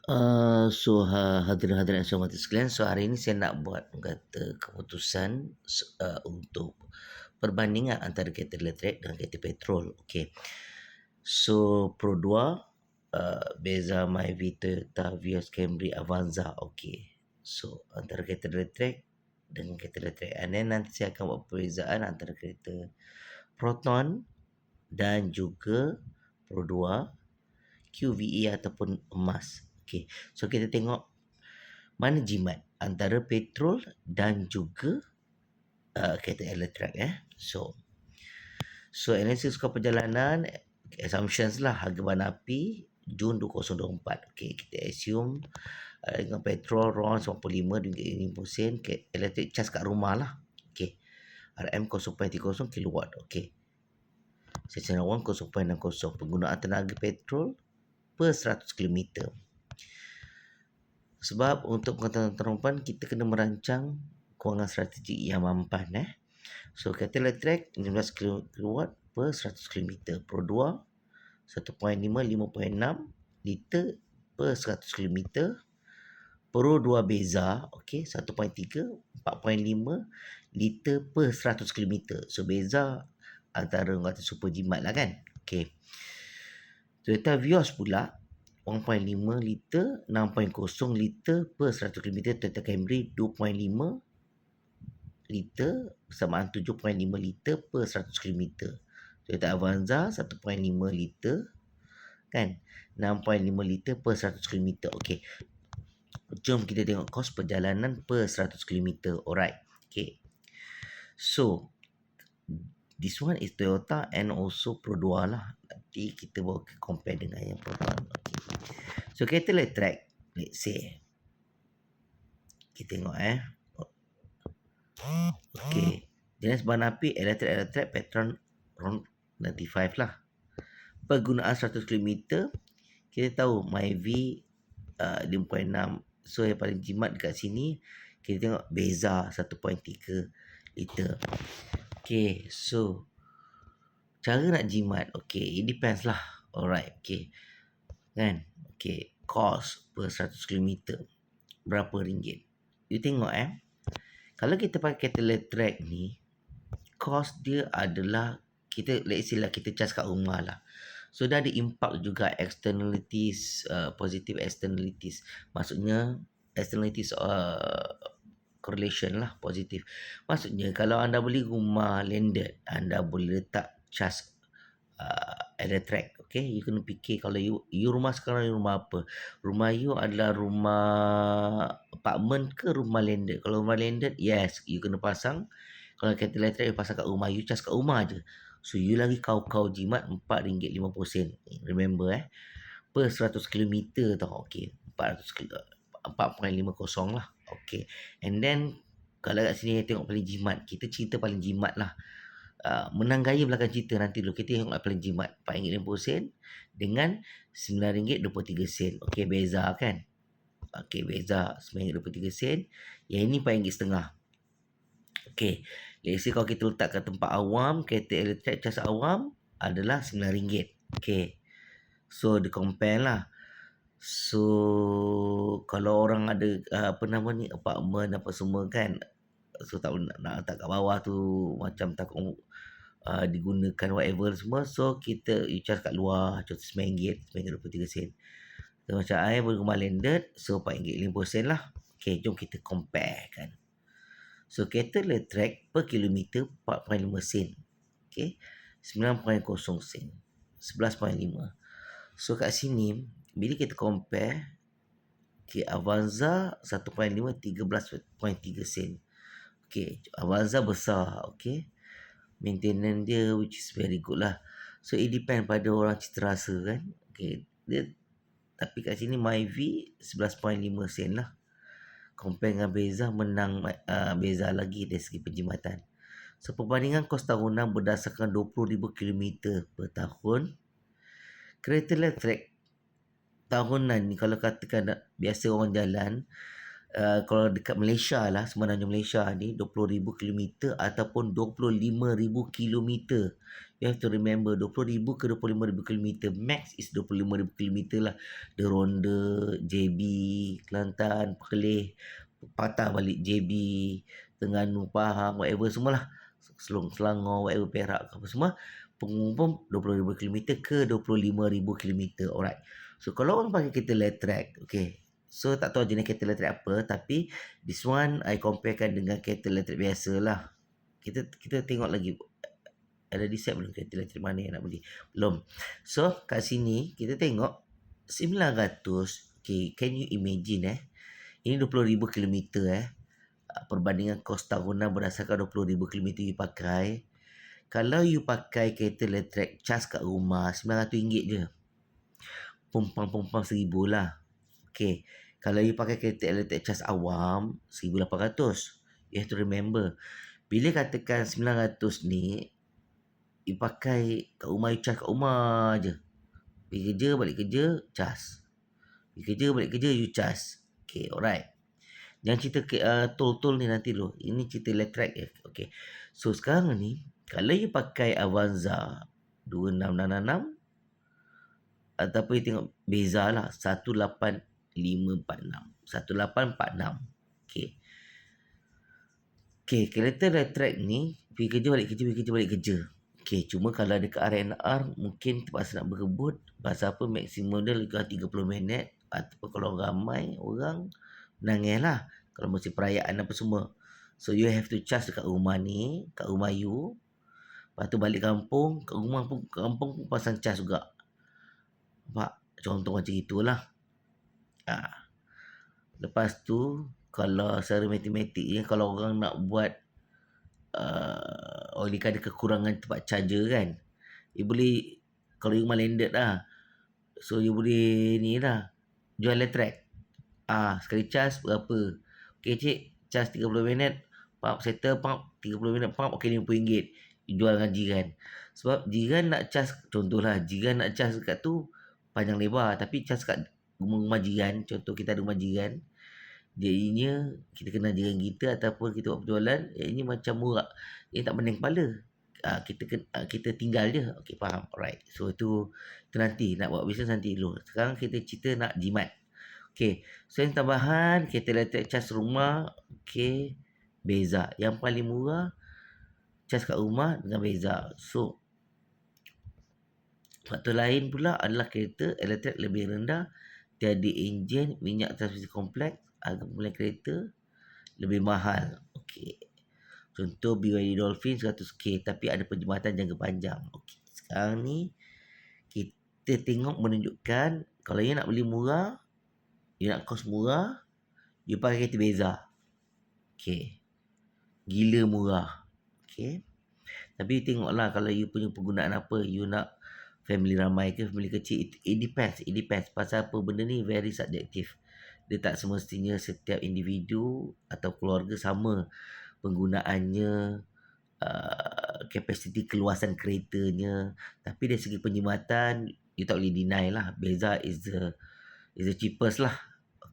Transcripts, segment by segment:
Hadirin-hadirin yang saya hormati sekalian, so hari ini saya nak buat kata keputusan untuk perbandingan antara kereta elektrik dengan kereta petrol. Okey. So Pro 2, Beza, Myvi, Toyota, Vios, Camry, Avanza. Okey. So antara kereta elektrik dengan kereta elektrik. And then nanti saya akan buat perbezaan antara kereta Proton dan juga Pro 2, QVE ataupun emas. Okey. So kita tengok mana jimat antara petrol dan juga kereta elektrik So analisis skor perjalanan, assumptions lah, harga bahan api Jun 2024. Okey, kita assume dengan petrol RON 95 sen, elektrik cas kat rumah lah. Okey. RM 0.30 kilowatt. Okey. Secara wang 0.60. Penggunaan tenaga petrol per 100 km. Sebab untuk pengetahuan terumpan kita kena merancang kewangan strategik yang mampan. So kereta elektrik 15 kW per 100 km. Pro 2 1.5 5.6 liter per 100 km. Pro 2 Beza 1.3 4.5 liter per 100 km. So Beza antara kata super jimat lah kan. Okay. Toyota Vios pula 1.5 liter, 6.0 liter per 100 km. Toyota Camry 2.5 liter bersamaan 7.5 liter per 100 km. Toyota Avanza 1.5 liter kan, 6.5 liter per 100 km. Okey. Jom kita tengok kos perjalanan per 100 km. Alright. Okay. So this one is Toyota and also Pro 2 lah. Nanti kita bawa compare dengan yang Pro 1. Okay. So kereta elektrik, let's say kita tengok Okay. Jenis bahan api elektrik petrol RON 95 lah. Penggunaan 100 km kita tahu Myvi 5.6. So yang paling jimat dekat sini kita tengok Beza 1.3 liter. Okay. So cara nak jimat, okay, it depends lah. Alright. Okay. Kan? Okay. Cost per 100 km berapa ringgit? You tengok kalau kita pakai kereta elektrik ni, cost dia adalah kita, let's say lah, kita charge kat rumah lah. So dia ada impact juga externalities, positive externalities. Maksudnya externalities correlation lah, positif. Maksudnya kalau anda beli rumah landed, anda boleh letak charge elektrik. Okay, you kena fikir kalau you rumah sekarang, you rumah apa? Rumah you adalah rumah apartment ke rumah landed? Kalau rumah landed, yes, you kena pasang. Kalau kereta elektrik you pasang kat rumah, you charge kat rumah je. So you lagi kau jimat RM4.50. Remember per 100 km tau. Okay, 4.50 lah. Okay. And then kalau kat sini tengok paling jimat, kita cerita paling jimat lah. Menang gaya belakang cerita nanti dulu. Kita tengok paling jimat RM4.50 dengan RM9.23. Okey, Beza kan. Okey, Beza RM9.23. Yang ini RM4.50. Okey, let's say kalau kita letak kat tempat awam, kereta elektrik cas awam adalah RM9. Okey, so dia compare lah. So kalau orang ada apartment apa semua kan, so tak nak letak kat bawah tu, macam takut digunakan whatever semua. So kita you charge kat luar, contoh RM9, RM9.23. So macam rumah landed, so RM4.50 lah. Okay, jom kita compare kan. So kereta elektrik per kilometer 4.5 sen. Okay, 9.0 sen, 11.5. So kat sini bila kita compare, okay, Avanza 1.5 13.3 sen. Okay, Avanza besar. Okay, maintenance dia which is very good lah. So it depend pada orang cita rasa kan. Okay, dia, tapi kat sini Myvi 11.5 sen lah. Compare dengan Beza, menang Beza lagi dari segi penjimatan. So perbandingan kos tahunan berdasarkan 20,000 km per tahun. Kereta elektrik tahunan ni kalau katakan biasa orang jalan, kalau dekat Malaysia lah, sebenarnya Malaysia ni 20,000 kilometer ataupun 25,000 kilometer. You have to remember 20,000 ke 25,000 kilometer. Max is 25,000 kilometer lah. The Ronda, JB, Kelantan, Perlis, patah balik JB, Terengganu, Pahang, whatever semualah. Selangor, whatever, Perak, apa semua. Pengumpul 20,000 kilometer ke 25,000 kilometer. Alright. So kalau orang pakai kereta electric, okay. So tak tahu jenis kereta elektrik apa, tapi this one I comparekan dengan kereta elektrik biasa lah. Kita tengok lagi ada decide belum kereta elektrik mana yang nak beli. Belum. So kat sini kita tengok 900. Okay, can you imagine ini 20,000 kilometer perbandingan kos tahunan berdasarkan 20,000 kilometer you pakai. Kalau you pakai kereta elektrik cas kat rumah RM900 je. Pumpang 1,000 lah. Okay. Kalau you pakai kereta elektrik cas awam, 1,800. You have to remember. Bila katakan 900 ni, you pakai kat rumah, you cas kat rumah je. Pergi kerja, balik kerja, cas. Pergi kerja, balik kerja, you cas. Okay, alright. Jangan cerita tol-tol ni nanti dulu. Ini cerita elektrik ya. Okay. So, sekarang ni, kalau you pakai Avanza 2666, ataupun you tengok beza lah, 1846. Okay. Okay, kereta elektrik ni pergi kerja balik kerja. Okay, cuma kalau dekat RNR mungkin terpaksa nak berebut. Pasal apa, maksimum dia lebih 30 minit. Ataupun kalau ramai orang, menangis lah. Kalau mesti perayaan apa semua. So you have to charge dekat rumah ni, kat rumah you. Lepas tu balik kampung, kat rumah pun, kampung pun pasang charge juga. Nampak? Contoh macam itulah. Lepas tu, kalau secara matematik ni, kalau orang nak buat oleh ada kekurangan tempat charger kan, you boleh, kalau you rumah landed lah, so you boleh ni lah, jual elektrik. Sekali charge berapa? Okay cik, charge 30 minit, pump settle, pump 30 minit, pump, okay RM50. You jual dengan jiran. Sebab jiran nak charge, contohlah, jiran nak charge dekat tu panjang lebar, tapi charge kat rumah jiran, contoh kita ada rumah jiran, jadinya kita kenal jiran kita ataupun kita buat perjualan, ini macam murah. Ini tak pening kepala. Kita tinggal je. Okey, faham. Alright. So itu nanti nak buat bisnes nanti dulu. Sekarang kita cerita nak jimat. Okey. So yang tambahan kereta elektrik cas rumah, okey, beza. Yang paling murah cas kat rumah dengan beza. So faktor lain pula adalah kereta elektrik lebih rendah, tiada enjin, minyak transmisi kompleks, harga pembelian kereta lebih mahal. Okey. Contoh BYD Dolphin 100k tapi ada perkhidmatan jangka panjang. Okey. Sekarang ni kita tengok menunjukkan kalau you nak beli murah, you nak kos murah, you pakai kereta beza. Okey. Gila murah. Okey. Tapi tengoklah kalau you punya penggunaan apa, you nak family ramai ke family kecil, it depends. Pasal apa, benda ni very subjektif. Dia tak semestinya setiap individu atau keluarga sama penggunaannya, kapasiti keluasan keretanya. Tapi dari segi penjimatan, you tak boleh deny lah, Beza is the cheapest lah.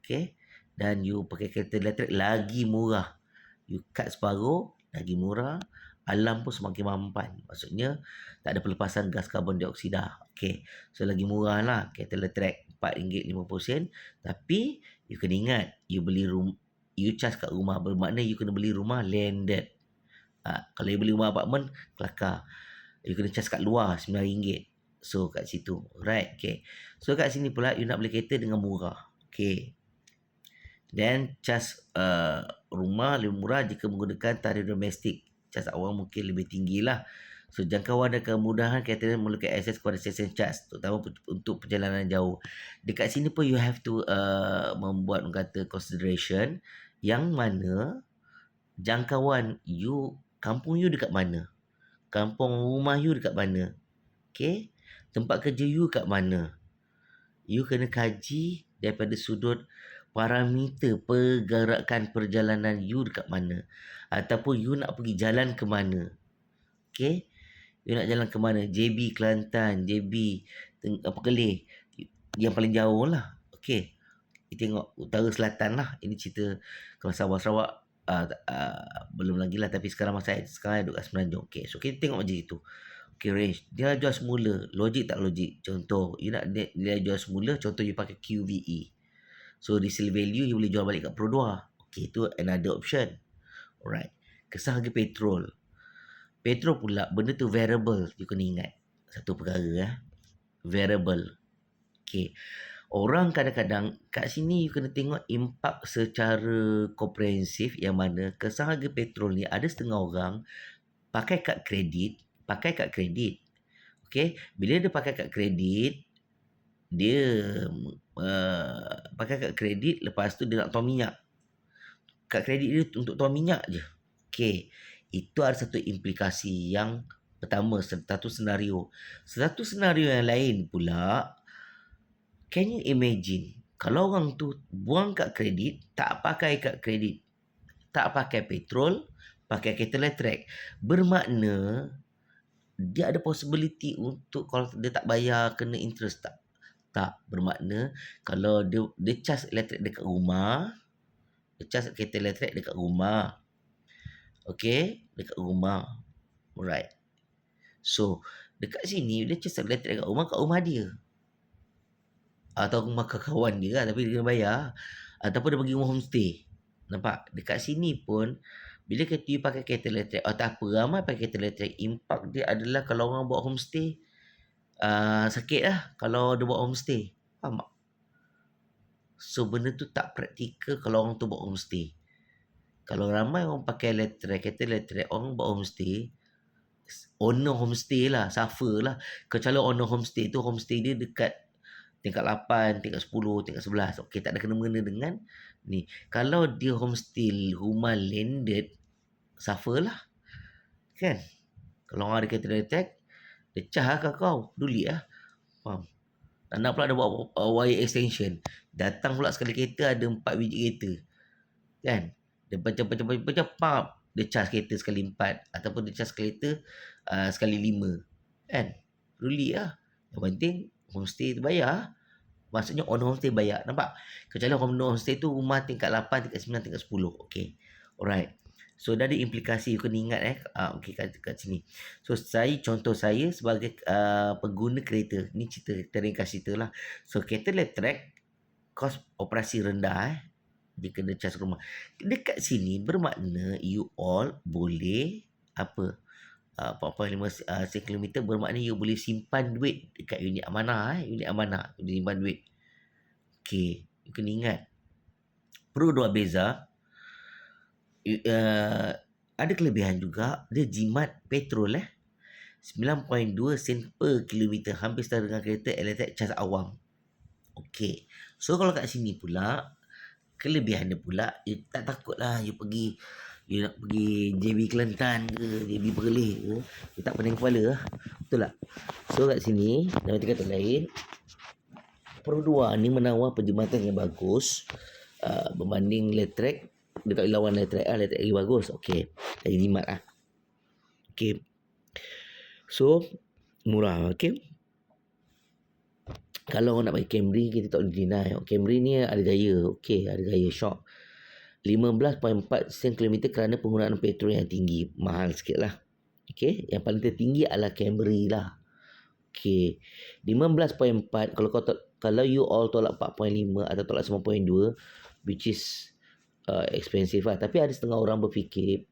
Okay. Dan you pakai kereta elektrik lagi murah. You cut separuh, lagi murah. Alam pun semakin mampan. Maksudnya tak ada pelepasan gas karbon dioksida. Okay. So lagi murah lah kereta elektrik, RM4.50. Tapi you kena ingat, you beli you charge kat rumah, bermakna you kena beli rumah landed. Kalau you beli rumah apartmen, kelakar. You kena charge kat luar RM9. So kat situ. Right. Okay. So kat sini pula you nak beli kereta dengan murah. Okay. Then charge rumah lebih murah jika menggunakan tarif domestik. Charge awam mungkin lebih tinggi lah. So jangkauan dan kemudahan kereta memerlukan akses kepada stesen charge, terutama untuk perjalanan jauh. Dekat sini pun you have to membuat kata consideration yang mana jangkauan you, kampung you dekat mana, kampung rumah you dekat mana, okay, tempat kerja you kat mana. You kena kaji daripada sudut parameter pergerakan perjalanan you dekat mana, ataupun you nak pergi jalan ke mana. Okay, you nak jalan ke mana, JB Kelantan, JB Perlis, yang paling jauh lah. Okay, kita tengok utara selatan lah. Ini cerita kalau Sabah Sarawak belum lagi lah, tapi sekarang sekarang duduk kat Semenanjung. Okay, so kita tengok je itu. Okay, range nilai jual semula, logik tak logik? Contoh, you nak nilai jual semula, contoh you pakai QVE, so resale value you boleh jual balik kat Pro 2. Okay, itu another option. Alright, kesal harga petrol pula, benda tu variable. You kena ingat satu perkara, variable. Okay, orang kadang-kadang kat sini you kena tengok impak secara komprehensif, yang mana kesal harga petrol ni ada setengah orang pakai kad kredit. Okay, bila dia pakai kad kredit, dia pakai kad kredit, lepas tu dia nak tuang minyak. Kad kredit dia untuk tuang minyak je. Okay, itu ada satu implikasi yang pertama, satu senario. Satu senario yang lain pula, can you imagine kalau orang tu buang kad kredit, tak pakai kad kredit, tak pakai petrol, pakai kereta elektrik, bermakna dia ada possibility untuk, kalau dia tak bayar, kena interest tak? Tak. Bermakna kalau dia charge elektrik dekat rumah, dia charge kereta elektrik dekat rumah. Okay, dekat rumah. Alright. So, dekat sini dia charge elektrik dekat rumah dia. Atau rumah kawan dia lah, tapi dia kena bayar. Ataupun dia pergi rumah homestay. Nampak? Dekat sini pun, bila you pakai kereta elektrik, atau apa, ramai pakai kereta elektrik, impak dia adalah kalau orang buat homestay, sakit lah kalau dia buat homestay. Faham tak? So, benda tu tak praktikal kalau orang tu buat homestay. Kalau ramai orang pakai kereta elektrik, orang buat homestay, owner homestay lah, suffer lah. Kalau owner homestay tu, homestay dia dekat tingkat 8, tingkat 10, tingkat 11. Okey, tak ada kena-mengena dengan ni. Kalau dia homestay rumah landed, suffer lah. Kan? Kalau orang ada kereta elektrik, dia cah lah kau. Peduli lah. Faham? Tak nak pula dia buat wire extension. Datang pula sekali kereta ada 4 biji kereta. Kan? Dia pecah, dia charge kereta sekali 4. Ataupun dia charge kereta sekali 5. Kan? Peduli lah. Yang penting homestay tu bayar. Maksudnya owner homestay bayar. Nampak? Kecuali owner homestay tu rumah tingkat 8, tingkat 9, tingkat 10. Okay. Alright. So, dah ada implikasi. You kena ingat okay, kat sini. So, contoh saya sebagai pengguna kereta. Ni cerita, teringkas cerita lah. So, kereta elektrik, kos operasi rendah. Dia kena charge rumah. Dekat sini bermakna you all boleh 4.5 km, bermakna you boleh simpan duit dekat unit amanah. Unit amanah, you simpan duit. Okay, you kena ingat Pro 2 Beza ada kelebihan juga. Dia jimat petrol 9.2 sen per kilometer, hampir setara dengan kereta elektrik cas awam. Okay, so kalau kat sini pula kelebihan dia pula, you tak takut lah you nak pergi JB Kelantan ke, JB Perlis ke, you tak pening kepala lah. Betul tak? So kat sini, dalam kata lain, Pro 2 ni menawar perjimatan yang bagus berbanding elektrik. Dekat lawan elektrik lagi bagus. Okay, lagi jimat lah. Okay, so murah. Okay, kalau orang nak pakai Camry, kita tak boleh deny. Camry ni ada gaya. Okay, ada gaya shock. 15.4 sen kilometer kerana penggunaan petrol yang tinggi. Mahal sikit lah. Okay, yang paling tertinggi adalah Camry lah. Okay, 15.4. Kalau you all tolak 4.5 atau tolak 9.2, which is expensive lah. Tapi ada setengah orang berfikir,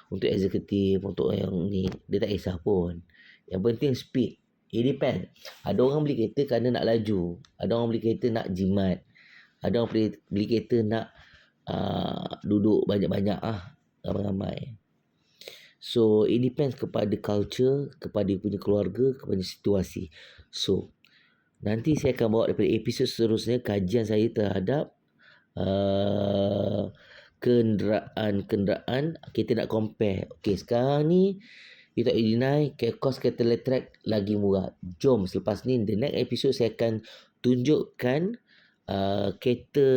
untuk eksekutif, untuk yang ni, dia tak kisah pun. Yang penting speed. It depend. Ada orang beli kereta kerana nak laju. Ada orang beli kereta nak jimat. Ada orang beli kereta nak duduk banyak-banyak ramai-ramai. So, it depends kepada culture, kepada punya keluarga, kepada situasi. So, nanti saya akan bawa daripada episod seterusnya kajian saya terhadap kenderaan kita nak compare. Okay, sekarang ni you tak deny kos kereta elektrik lagi murah. Jom selepas ni, the next episode saya akan tunjukkan kereta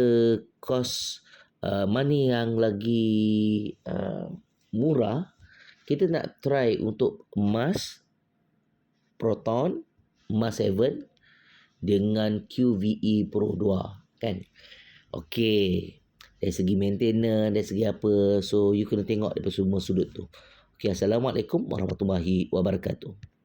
kos mana yang lagi murah. Kita nak try untuk Mars Proton, Mars 7 dengan QVE Pro 2 kan. Okey. Dari segi maintenance, dari segi apa. So, you kena tengok daripada semua sudut tu. Okey, Assalamualaikum warahmatullahi wabarakatuh.